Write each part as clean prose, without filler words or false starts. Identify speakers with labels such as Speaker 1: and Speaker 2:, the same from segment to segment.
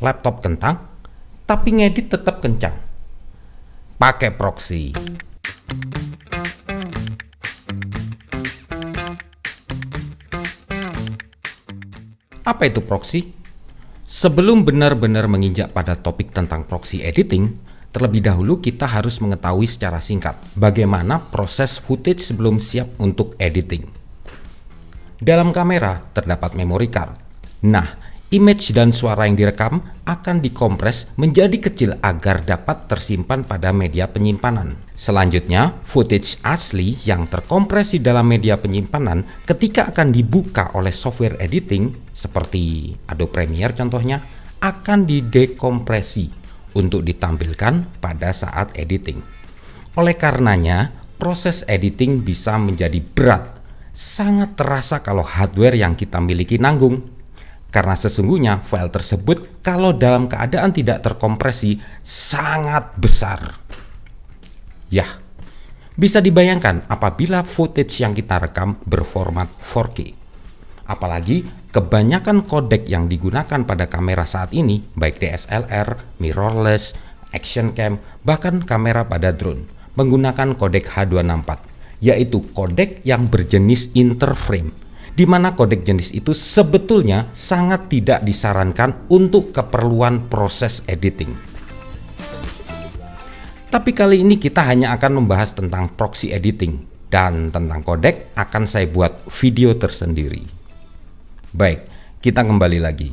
Speaker 1: laptop kentang, tapi ngedit tetap kencang. Pakai proxy. Apa itu proxy? Sebelum benar-benar menginjak pada topik tentang proxy editing, terlebih dahulu kita harus mengetahui secara singkat bagaimana proses footage sebelum siap untuk editing. Dalam kamera terdapat memory card. Nah, image dan suara yang direkam akan dikompres menjadi kecil agar dapat tersimpan pada media penyimpanan. Selanjutnya, footage asli yang terkompres di dalam media penyimpanan ketika akan dibuka oleh software editing seperti Adobe Premiere contohnya akan didekompresi untuk ditampilkan pada saat editing. Oleh karenanya, proses editing bisa menjadi berat. Sangat terasa kalau hardware yang kita miliki nanggung. Karena sesungguhnya file tersebut kalau dalam keadaan tidak terkompresi sangat besar. Yah, bisa dibayangkan apabila footage yang kita rekam berformat 4K. Apalagi kebanyakan kodek yang digunakan pada kamera saat ini, baik DSLR, mirrorless, action cam, bahkan kamera pada drone, menggunakan kodek H264, yaitu kodek yang berjenis interframe, di mana kodek jenis itu sebetulnya sangat tidak disarankan untuk keperluan proses editing. Tapi kali ini kita hanya akan membahas tentang proxy editing, dan tentang kodek akan saya buat video tersendiri. Baik, kita kembali lagi.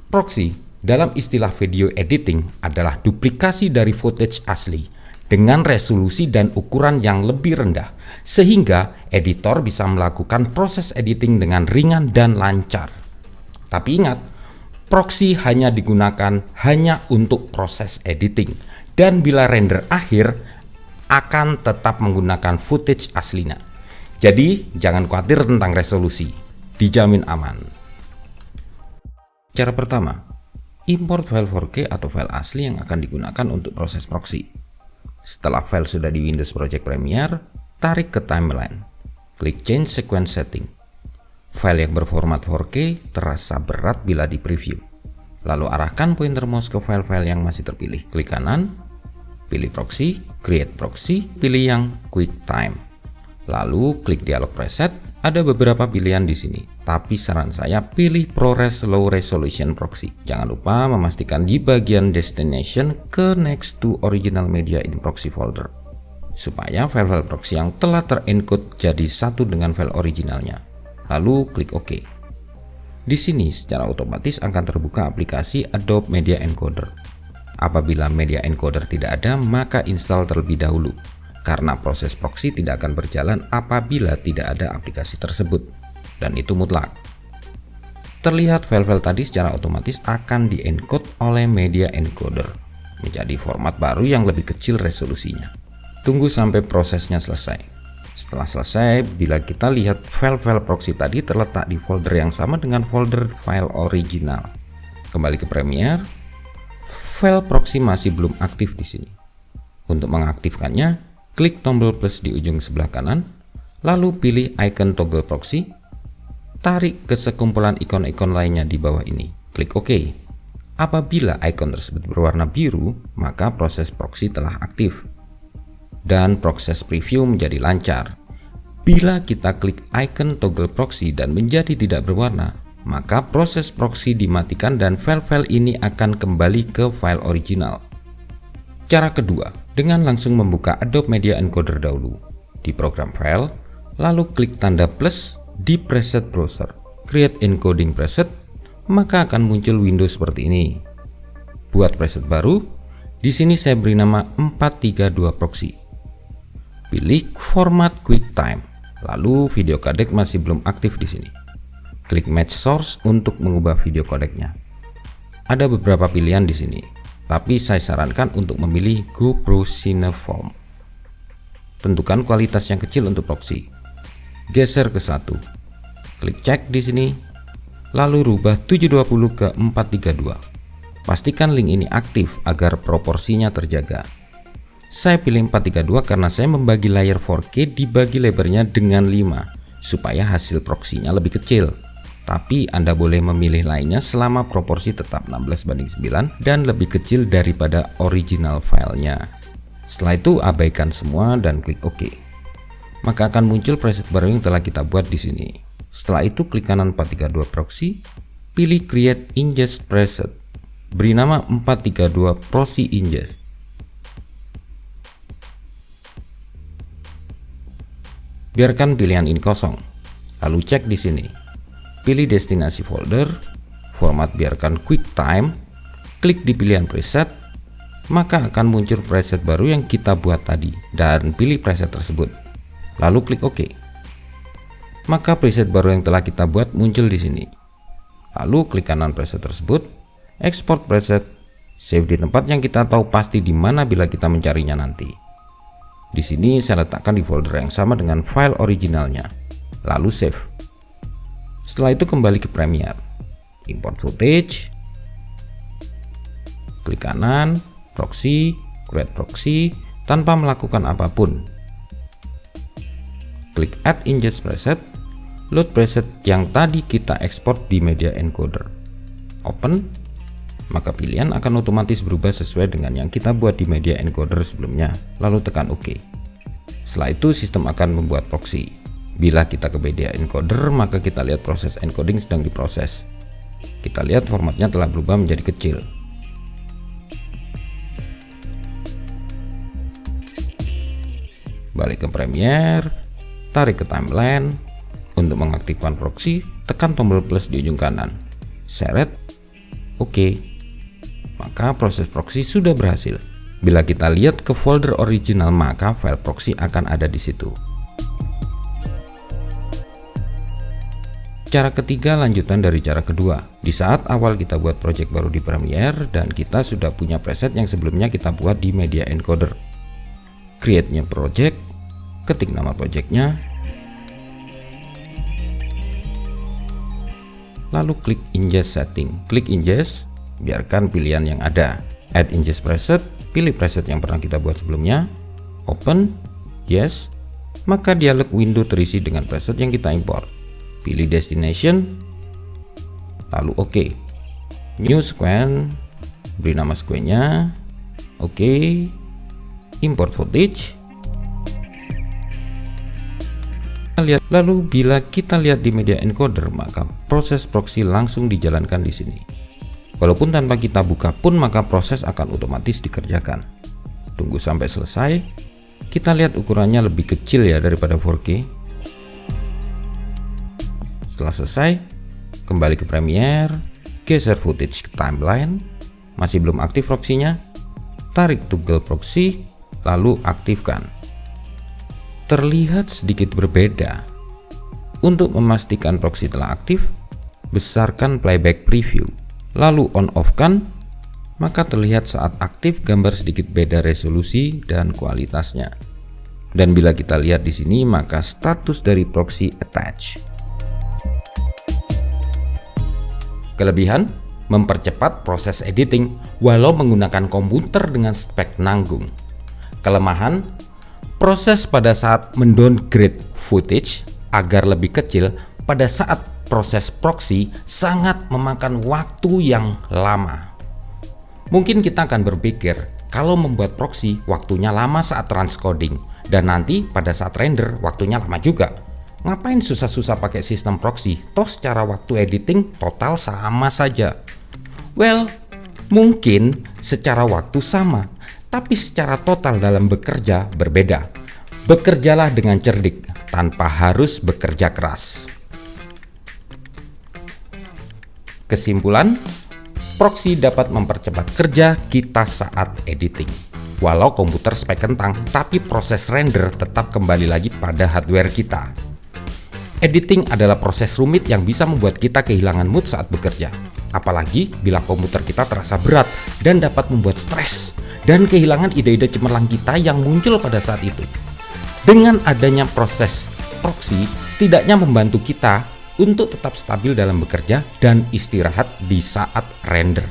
Speaker 1: Proxy dalam istilah video editing adalah duplikasi dari footage asli dengan resolusi dan ukuran yang lebih rendah, sehingga editor bisa melakukan proses editing dengan ringan dan lancar. Tapi ingat, proxy hanya digunakan hanya untuk proses editing, dan bila render akhir akan tetap menggunakan footage aslinya. Jadi jangan khawatir tentang resolusi, dijamin aman. Cara pertama, import file 4K atau file asli yang akan digunakan untuk proses proxy. Setelah file sudah di Windows Project Premiere, tarik ke timeline, klik Change Sequence Setting. File yang berformat 4K terasa berat bila di preview. Lalu arahkan pointer mouse ke file-file yang masih terpilih. Klik kanan, pilih proxy, create proxy, pilih yang QuickTime. Lalu klik dialog preset, ada beberapa pilihan di sini. Tapi saran saya pilih ProRes Low Resolution Proxy. Jangan lupa memastikan di bagian Destination ke Next to Original Media in Proxy folder, supaya file-file proxy yang telah terencode jadi satu dengan file originalnya. Lalu klik OK. Di sini secara otomatis akan terbuka aplikasi Adobe Media Encoder. Apabila Media Encoder tidak ada, maka install terlebih dahulu, karena proses proxy tidak akan berjalan apabila tidak ada aplikasi tersebut, dan itu mutlak. Terlihat file-file tadi secara otomatis akan di-encode oleh Media Encoder menjadi format baru yang lebih kecil resolusinya. Tunggu sampai prosesnya selesai. Setelah selesai, bila kita lihat file-file proxy tadi terletak di folder yang sama dengan folder file original. Kembali ke Premiere, file proxy masih belum aktif di sini. Untuk mengaktifkannya, klik tombol plus di ujung sebelah kanan, lalu pilih icon toggle proxy, tarik ke sekumpulan ikon-ikon lainnya di bawah ini, klik OK. Apabila icon tersebut berwarna biru, maka proses proxy telah aktif dan proses preview menjadi lancar. Bila kita klik icon toggle proxy dan menjadi tidak berwarna, maka proses proxy dimatikan dan file-file ini akan kembali ke file original. Cara kedua, dengan langsung membuka Adobe Media Encoder dahulu di program file, lalu klik tanda plus di preset browser, create encoding preset, maka akan muncul window seperti ini. Buat preset baru, di sini saya beri nama 432 proxy. Pilih format QuickTime, lalu video codec masih belum aktif di sini. Klik match source untuk mengubah video codecnya. Ada beberapa pilihan di sini, tapi saya sarankan untuk memilih GoPro Cineform. Tentukan kualitas yang kecil untuk proxy. Geser ke 1. Klik cek di sini, lalu rubah 720 ke 432. Pastikan link ini aktif agar proporsinya terjaga. Saya pilih 432 karena saya membagi layar 4K dibagi lebarnya dengan 5 supaya hasil proxinya lebih kecil. Tapi Anda boleh memilih lainnya selama proporsi tetap 16:9 dan lebih kecil daripada original filenya. Setelah itu abaikan semua dan klik OK. Maka akan muncul preset baru yang telah kita buat di sini. Setelah itu klik kanan 432 proxy, pilih create ingest preset. Beri nama 432 proxy ingest. Biarkan pilihan ini kosong. Lalu cek di sini. Pilih destinasi folder, format biarkan QuickTime, klik di pilihan preset, maka akan muncul preset baru yang kita buat tadi dan pilih preset tersebut. Lalu klik OK. Maka preset baru yang telah kita buat muncul di sini. Lalu klik kanan preset tersebut, export preset, save di tempat yang kita tahu pasti di mana bila kita mencarinya nanti. Di sini saya letakkan di folder yang sama dengan file originalnya. Lalu save. Setelah itu kembali ke Premiere, import footage, klik kanan, proxy, create proxy tanpa melakukan apapun. Klik add ingest preset, load preset yang tadi kita ekspor di media encoder. Open, maka pilihan akan otomatis berubah sesuai dengan yang kita buat di media encoder sebelumnya. Lalu tekan OK. Setelah itu sistem akan membuat proxy. Bila kita ke media encoder, maka kita lihat proses encoding sedang diproses. Kita lihat formatnya telah berubah menjadi kecil. Balik ke Premiere, tarik ke timeline. Untuk mengaktifkan proxy, tekan tombol plus di ujung kanan. Seret, OK. Maka proses proxy sudah berhasil. Bila kita lihat ke folder original, maka file proxy akan ada di situ. Cara ketiga lanjutan dari cara kedua. Di saat awal kita buat project baru di Premiere dan kita sudah punya preset yang sebelumnya kita buat di media encoder. Create new project, ketik nama projectnya, lalu klik ingest setting. Klik ingest, biarkan pilihan yang ada. Add ingest preset, pilih preset yang pernah kita buat sebelumnya. Open, yes, maka dialog window terisi dengan preset yang kita import. Pilih destination, lalu OK. New sequence, beri nama sequence-nya, OK. Import footage. Lalu bila kita lihat di media encoder, maka proses proxy langsung dijalankan di sini. Walaupun tanpa kita buka pun, maka proses akan otomatis dikerjakan. Tunggu sampai selesai. Kita lihat ukurannya lebih kecil ya daripada 4K. Setelah selesai, kembali ke Premiere, geser footage ke timeline, masih belum aktif proxy-nya, tarik toggle proxy, lalu aktifkan. Terlihat sedikit berbeda. Untuk memastikan proxy telah aktif, besarkan playback preview, lalu on-off-kan, maka terlihat saat aktif gambar sedikit beda resolusi dan kualitasnya. Dan bila kita lihat di sini, maka status dari proxy attach. Kelebihan, mempercepat proses editing walau menggunakan komputer dengan spek nanggung. Kelemahan, proses pada saat mendowngrade footage agar lebih kecil pada saat proses proxy sangat memakan waktu yang lama. Mungkin kita akan berpikir, kalau membuat proxy waktunya lama saat transcoding dan nanti pada saat render waktunya lama juga. Ngapain susah-susah pakai sistem proxy? Toh secara waktu editing total sama saja. Well, mungkin secara waktu sama, tapi secara total dalam bekerja berbeda. Bekerjalah dengan cerdik tanpa harus bekerja keras. Kesimpulan, proxy dapat mempercepat kerja kita saat editing. Walau komputer spek kentang, tapi proses render tetap kembali lagi pada hardware kita. Editing adalah proses rumit yang bisa membuat kita kehilangan mood saat bekerja. Apalagi bila komputer kita terasa berat dan dapat membuat stres dan kehilangan ide-ide cemerlang kita yang muncul pada saat itu. Dengan adanya proses proxy, setidaknya membantu kita untuk tetap stabil dalam bekerja dan istirahat di saat render.